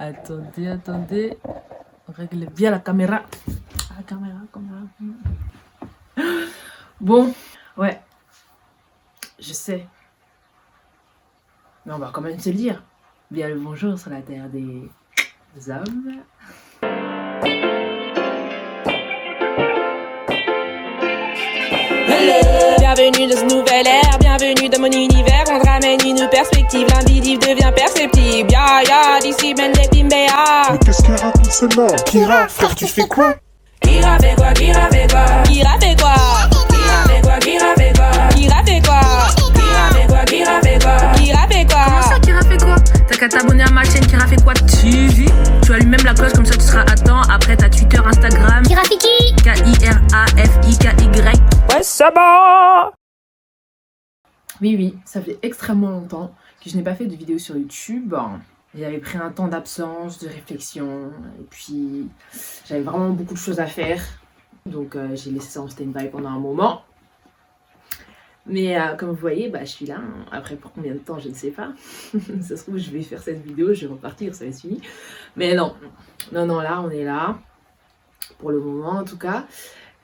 Attendez. On règle bien la caméra. La caméra. Bon, ouais. Je sais. Mais on va quand même se le dire. Bien le bonjour sur la terre des hommes. Bienvenue dans ce nouvel ère, bienvenue dans mon univers. On te ramène une perspective, l'invisible devient perceptible. Ya, d'ici mène des Pimbéa. Mais qu'est-ce qu'elle raconte celle-là? Kira, frère, tu fais quoi? Kira fait quoi? Kira fait quoi? Kira fait quoi? Kira fait quoi? Kira fait quoi? Kira fait quoi? Kira fait quoi? Kira fait quoi? Kira fait quoi? Comment ça, Kira fait quoi? T'as qu'à t'abonner à ma chaîne Kira fait quoi TV. Tu allumes même la cloche, comme ça tu seras à temps. Après t'as Twitter, Instagram. Kirafiki. Kirafiki. Ouais, ça va. Oui, ça fait extrêmement longtemps que je n'ai pas fait de vidéo sur YouTube. J'avais pris un temps d'absence, de réflexion, et puis j'avais vraiment beaucoup de choses à faire. Donc j'ai laissé ça en stand-by pendant un moment. Mais comme vous voyez, je suis là. Après, pour combien de temps, je ne sais pas. Ça se trouve, je vais faire cette vidéo, je vais repartir, ça va être fini. Mais non, là, on est là. Pour le moment, en tout cas.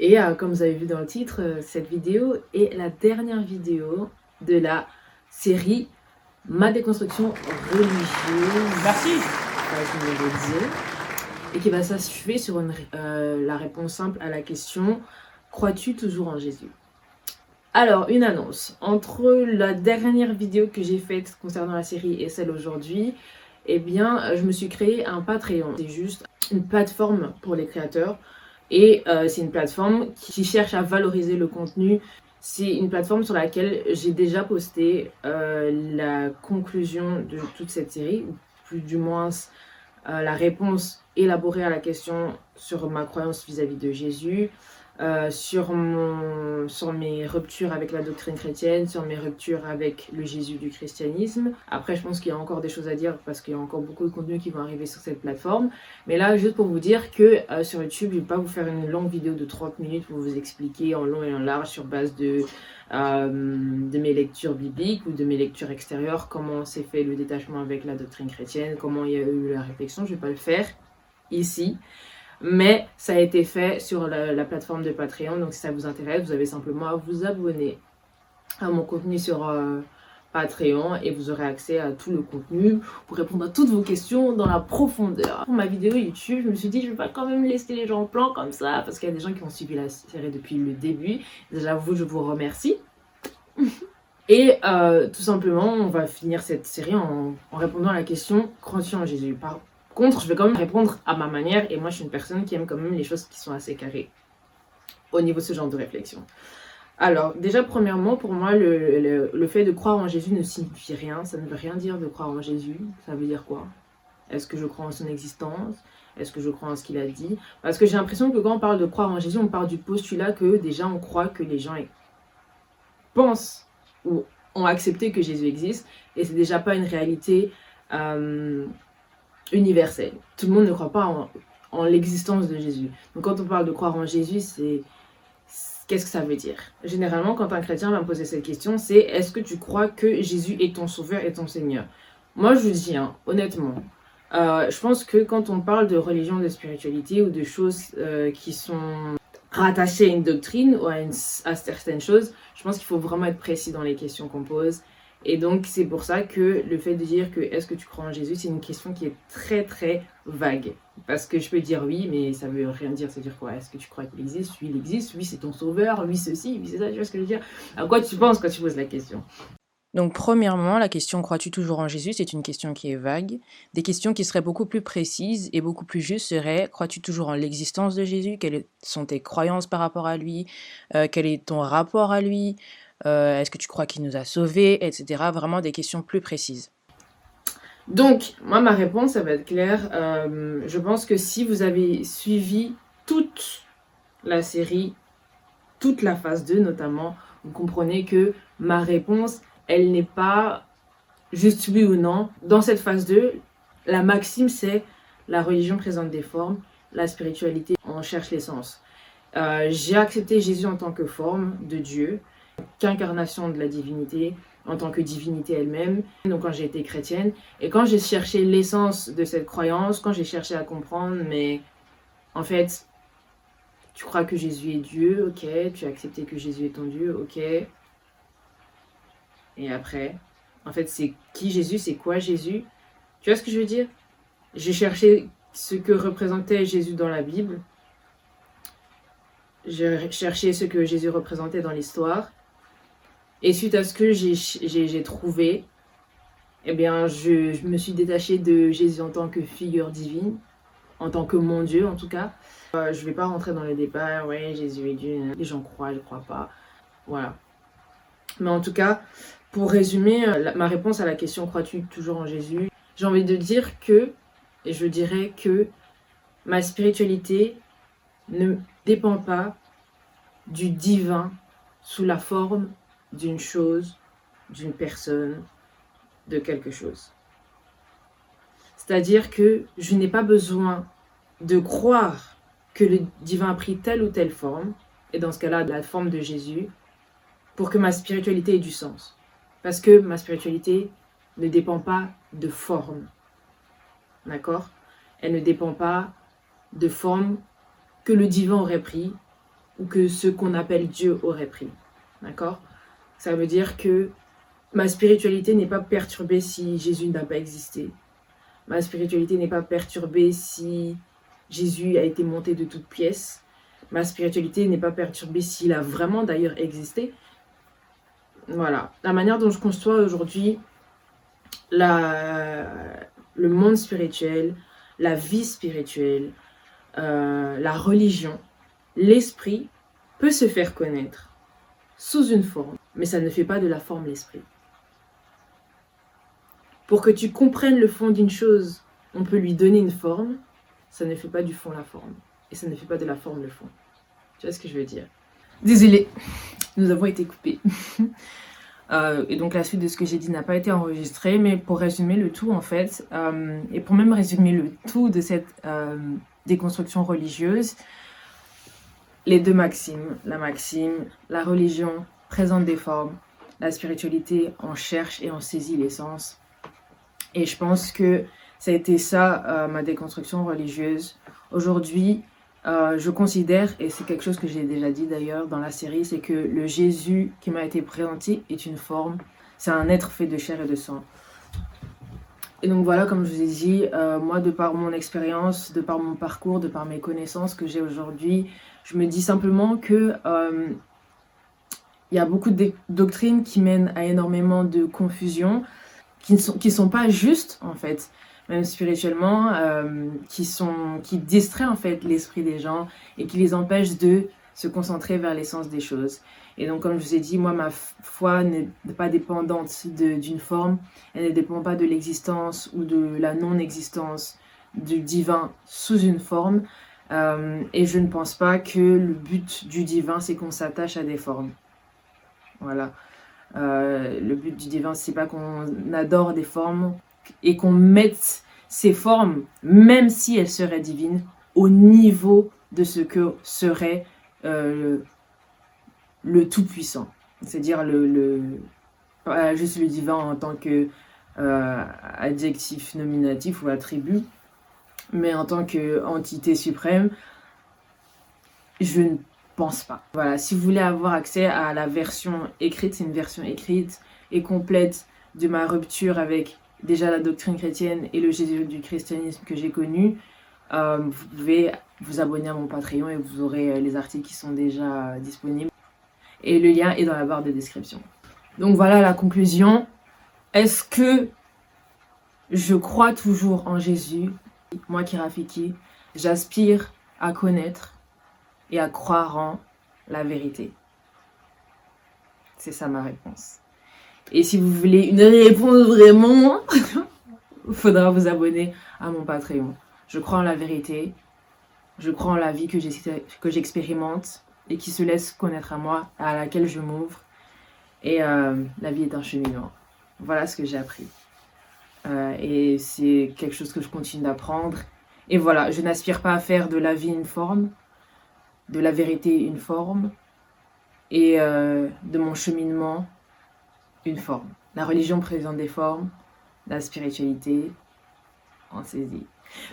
Et comme vous avez vu dans le titre, cette vidéo est la dernière vidéo de la série Ma déconstruction religieuse. Merci. Et qui va s'achever sur la réponse simple à la question « Crois-tu toujours en Jésus ?» Alors, une annonce. Entre la dernière vidéo que j'ai faite concernant la série et celle aujourd'hui, eh bien, je me suis créé un Patreon. C'est juste une plateforme pour les créateurs. Et c'est une plateforme qui cherche à valoriser le contenu. C'est une plateforme sur laquelle j'ai déjà posté la conclusion de toute cette série, ou plus du moins la réponse élaborée à la question sur ma croyance vis-à-vis de Jésus, sur mes ruptures avec la doctrine chrétienne, sur mes ruptures avec le Jésus du christianisme. Après, je pense qu'il y a encore des choses à dire parce qu'il y a encore beaucoup de contenus qui vont arriver sur cette plateforme. Mais là, juste pour vous dire que sur YouTube, je ne vais pas vous faire une longue vidéo de 30 minutes pour vous expliquer en long et en large sur base de mes lectures bibliques ou de mes lectures extérieures comment s'est fait le détachement avec la doctrine chrétienne, comment il y a eu la réflexion. Je ne vais pas le faire ici. Mais ça a été fait sur la plateforme de Patreon, donc si ça vous intéresse, vous avez simplement à vous abonner à mon contenu sur Patreon et vous aurez accès à tout le contenu pour répondre à toutes vos questions dans la profondeur. Pour ma vidéo YouTube, je me suis dit je vais pas quand même laisser les gens en plan comme ça parce qu'il y a des gens qui ont suivi la série depuis le début. Déjà je vous remercie. Et tout simplement, on va finir cette série en répondant à la question « Crois-tu en Jésus ?» Par contre, je vais quand même répondre à ma manière et moi je suis une personne qui aime quand même les choses qui sont assez carrées au niveau de ce genre de réflexion. Alors déjà premièrement pour moi le fait de croire en Jésus ne signifie rien, ça ne veut rien dire de croire en Jésus, ça veut dire quoi? Est-ce que je crois en son existence? Est-ce que je crois en ce qu'il a dit? Parce que j'ai l'impression que quand on parle de croire en Jésus, on part du postulat que déjà on croit que les gens pensent ou ont accepté que Jésus existe et c'est déjà pas une réalité universelle. Tout le monde ne croit pas en l'existence de Jésus. Donc quand on parle de croire en Jésus, qu'est-ce que ça veut dire? Généralement, quand un chrétien va me poser cette question, c'est est-ce que tu crois que Jésus est ton sauveur et ton Seigneur? Moi, je vous dis, honnêtement, je pense que quand on parle de religion, de spiritualité ou de choses qui sont rattachées à une doctrine ou à certaines choses, je pense qu'il faut vraiment être précis dans les questions qu'on pose. Et donc, c'est pour ça que le fait de dire que est-ce que tu crois en Jésus, c'est une question qui est très très vague. Parce que je peux dire oui, mais ça veut rien dire. C'est dire quoi? Est-ce que tu crois qu'il existe? Oui, il existe. Oui, c'est ton sauveur. Oui, ceci. Oui, c'est ça. Tu vois ce que je veux dire? À quoi tu penses quand tu poses la question? Donc premièrement, la question « Crois-tu toujours en Jésus ?» c'est une question qui est vague. Des questions qui seraient beaucoup plus précises et beaucoup plus justes seraient « Crois-tu toujours en l'existence de Jésus? Quelles sont tes croyances par rapport à lui? Quel est ton rapport à lui? Est-ce que tu crois qu'il nous a sauvés ?» etc. Vraiment des questions plus précises. Donc, moi, ma réponse, ça va être claire. Je pense que si vous avez suivi toute la série, toute la phase 2 notamment, vous comprenez que ma réponse, elle n'est pas juste oui ou non. Dans cette phase 2, la maxime, c'est la religion présente des formes, la spiritualité, on cherche l'essence. J'ai accepté Jésus en tant que forme de Dieu, qu'incarnation de la divinité, en tant que divinité elle-même, donc quand j'ai été chrétienne, et quand j'ai cherché l'essence de cette croyance, quand j'ai cherché à comprendre, mais en fait, tu crois que Jésus est Dieu, ok, tu as accepté que Jésus est ton Dieu, ok, et après, en fait, c'est qui Jésus, c'est quoi Jésus? Tu vois ce que je veux dire? J'ai cherché ce que représentait Jésus dans la Bible, j'ai cherché ce que Jésus représentait dans l'histoire, et suite à ce que j'ai trouvé, eh bien, je me suis détachée de Jésus en tant que figure divine, en tant que mon Dieu en tout cas. Je vais pas rentrer dans le débat, ouais, Jésus est Dieu, les gens croient, je crois pas, voilà. Mais en tout cas, pour résumer ma réponse à la question « Crois-tu toujours en Jésus ?» J'ai envie de dire que, et je dirais que ma spiritualité ne dépend pas du divin sous la forme d'une chose, d'une personne, de quelque chose. C'est-à-dire que je n'ai pas besoin de croire que le divin a pris telle ou telle forme, et dans ce cas-là, la forme de Jésus, pour que ma spiritualité ait du sens. Parce que ma spiritualité ne dépend pas de forme. D'accord? Elle ne dépend pas de forme que le divin aurait pris ou que ce qu'on appelle Dieu aurait pris. D'accord? Ça veut dire que ma spiritualité n'est pas perturbée si Jésus n'a pas existé. Ma spiritualité n'est pas perturbée si Jésus a été monté de toutes pièces. Ma spiritualité n'est pas perturbée s'il a vraiment d'ailleurs existé. Voilà. La manière dont je conçois aujourd'hui le monde spirituel, la vie spirituelle, la religion, l'esprit peut se faire connaître sous une forme, mais ça ne fait pas de la forme l'esprit. Pour que tu comprennes le fond d'une chose, on peut lui donner une forme, ça ne fait pas du fond la forme, et ça ne fait pas de la forme le fond. Tu vois ce que je veux dire? Désolée, nous avons été coupés. Et donc la suite de ce que j'ai dit n'a pas été enregistrée, mais pour résumer le tout en fait, et pour même résumer le tout de cette déconstruction religieuse, les deux maximes, la religion présente des formes, la spiritualité en cherche et en saisit l'essence. Et je pense que ça a été ça ma déconstruction religieuse. Aujourd'hui, je considère, et c'est quelque chose que j'ai déjà dit d'ailleurs dans la série, c'est que le Jésus qui m'a été présenté est une forme, c'est un être fait de chair et de sang. Et donc voilà, comme je vous ai dit, moi de par mon expérience, de par mon parcours, de par mes connaissances que j'ai aujourd'hui, je me dis simplement que y a beaucoup de doctrines qui mènent à énormément de confusion, qui sont pas justes en fait, même spirituellement, qui distraient en fait l'esprit des gens et qui les empêchent de se concentrer vers l'essence des choses. Et donc comme je vous ai dit, moi ma foi n'est pas dépendante d'une forme, elle ne dépend pas de l'existence ou de la non-existence du divin sous une forme, et je ne pense pas que le but du divin c'est qu'on s'attache à des formes. Voilà. Le but du divin, c'est pas qu'on adore des formes et qu'on mette ces formes, même si elles seraient divines, au niveau de ce que serait le Tout-Puissant. C'est-à-dire pas juste le divin en tant que adjectif nominatif ou attribut, mais en tant qu'entité suprême, je ne pense pas. Voilà, si vous voulez avoir accès à la version écrite, c'est une version écrite et complète de ma rupture avec déjà la doctrine chrétienne et le Jésus du christianisme que j'ai connu, vous pouvez vous abonner à mon Patreon et vous aurez les articles qui sont déjà disponibles. Et le lien est dans la barre de description. Donc voilà la conclusion. Est-ce que je crois toujours en Jésus? Moi, Kira Fiki, j'aspire à connaître et à croire en la vérité. C'est ça ma réponse. Et si vous voulez une réponse vraiment, il faudra vous abonner à mon Patreon. Je crois en la vérité, je crois en la vie que j'expérimente et qui se laisse connaître à moi, à laquelle je m'ouvre. Et la vie est un cheminement. Voilà ce que j'ai appris. Et c'est quelque chose que je continue d'apprendre. Et voilà, je n'aspire pas à faire de la vie une forme, de la vérité une forme, et de mon cheminement une forme. La religion présente des formes, la spiritualité en saisit.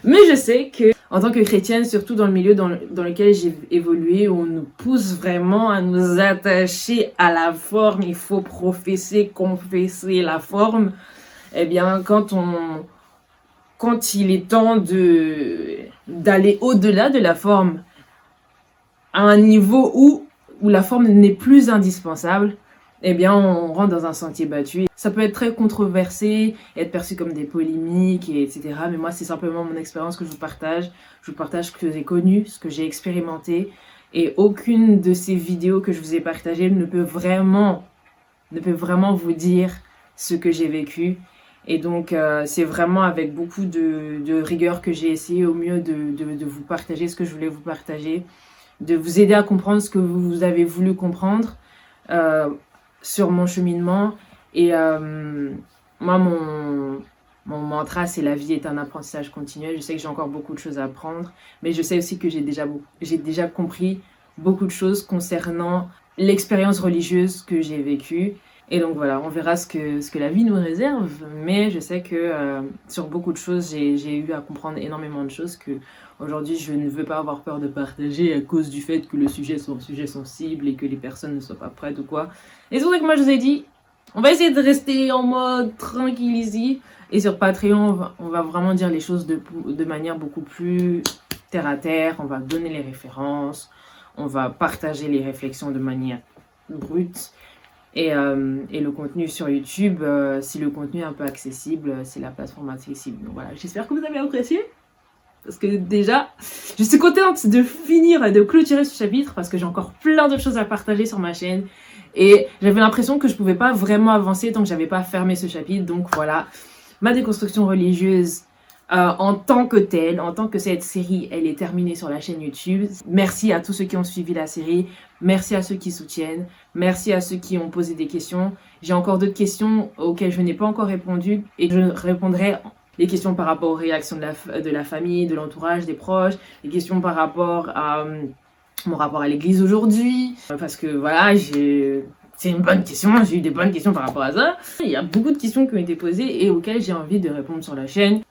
Mais je sais que, en tant que chrétienne, surtout dans le milieu dans lequel j'ai évolué, on nous pousse vraiment à nous attacher à la forme. Il faut professer, confesser la forme. Eh bien, quand il est temps d'aller au-delà de la forme, à un niveau où la forme n'est plus indispensable, eh bien, on rentre dans un sentier battu. Ça peut être très controversé, être perçu comme des polémiques, etc. Mais moi, c'est simplement mon expérience que je vous partage. Je vous partage ce que j'ai connu, ce que j'ai expérimenté. Et aucune de ces vidéos que je vous ai partagées ne peut vraiment vous dire ce que j'ai vécu. Et donc, c'est vraiment avec beaucoup de rigueur que j'ai essayé au mieux de vous partager ce que je voulais vous partager, de vous aider à comprendre ce que vous avez voulu comprendre sur mon cheminement. Et moi, mon mantra, c'est la vie est un apprentissage continuel. Je sais que j'ai encore beaucoup de choses à apprendre, mais je sais aussi que j'ai déjà compris beaucoup de choses concernant l'expérience religieuse que j'ai vécue. Et donc voilà, on verra ce que la vie nous réserve, mais je sais que sur beaucoup de choses, j'ai eu à comprendre énormément de choses que aujourd'hui je ne veux pas avoir peur de partager à cause du fait que le sujet soit un sujet sensible et que les personnes ne soient pas prêtes ou quoi. Et c'est pour ça que moi je vous ai dit, on va essayer de rester en mode tranquille ici. Et sur Patreon, on va vraiment dire les choses de manière beaucoup plus terre à terre. On va donner les références, on va partager les réflexions de manière brute. Et le contenu sur YouTube, si le contenu est un peu accessible, c'est la plateforme accessible. Donc voilà, j'espère que vous avez apprécié. Parce que déjà, je suis contente de finir, de clôturer ce chapitre parce que j'ai encore plein d'autres choses à partager sur ma chaîne. Et j'avais l'impression que je pouvais pas vraiment avancer tant que j'avais pas fermé ce chapitre. Donc voilà, ma déconstruction religieuse en tant que telle, en tant que cette série, elle est terminée sur la chaîne YouTube. Merci à tous ceux qui ont suivi la série. Merci à ceux qui soutiennent. Merci à ceux qui ont posé des questions. J'ai encore d'autres questions auxquelles je n'ai pas encore répondu et je répondrai les questions par rapport aux réactions de la famille, de l'entourage, des proches, les questions par rapport à mon rapport à l'église aujourd'hui. Parce que voilà, c'est une bonne question, j'ai eu des bonnes questions par rapport à ça. Il y a beaucoup de questions qui ont été posées et auxquelles j'ai envie de répondre sur la chaîne.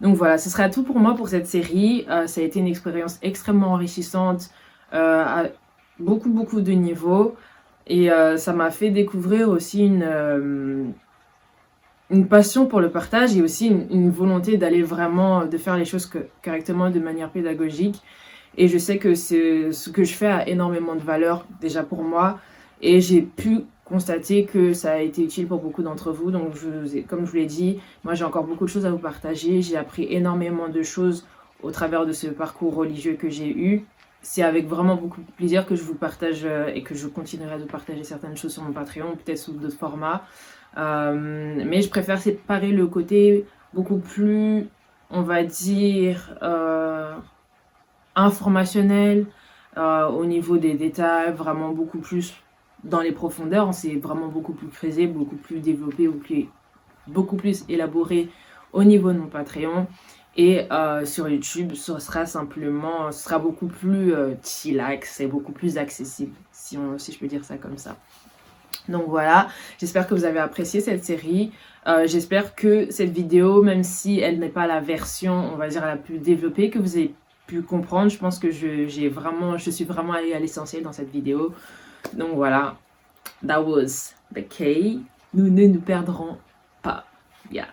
Donc voilà, ce sera tout pour moi pour cette série. Ça a été une expérience extrêmement enrichissante à beaucoup de niveaux. Et ça m'a fait découvrir aussi une passion pour le partage et aussi une volonté d'aller vraiment, de faire les choses correctement de manière pédagogique. Et je sais que ce que je fais a énormément de valeur déjà pour moi. Et j'ai pu constater que ça a été utile pour beaucoup d'entre vous. Donc, comme je vous l'ai dit, moi j'ai encore beaucoup de choses à vous partager. J'ai appris énormément de choses au travers de ce parcours religieux que j'ai eu. C'est avec vraiment beaucoup de plaisir que je vous partage et que je continuerai de partager certaines choses sur mon Patreon, peut-être sous d'autres formats. Mais je préfère séparer le côté beaucoup plus, on va dire, informationnel, au niveau des détails, vraiment beaucoup plus dans les profondeurs. C'est vraiment beaucoup plus creusé, beaucoup plus développé, beaucoup plus élaboré au niveau de mon Patreon. Et sur YouTube, ce sera beaucoup plus chillax et beaucoup plus accessible, si je peux dire ça comme ça. Donc voilà, j'espère que vous avez apprécié cette série. J'espère que cette vidéo, même si elle n'est pas la version, on va dire, la plus développée, que vous avez pu comprendre. Je pense que je suis vraiment allée à l'essentiel dans cette vidéo. Donc voilà, that was the key. Nous ne nous perdrons pas. Yeah.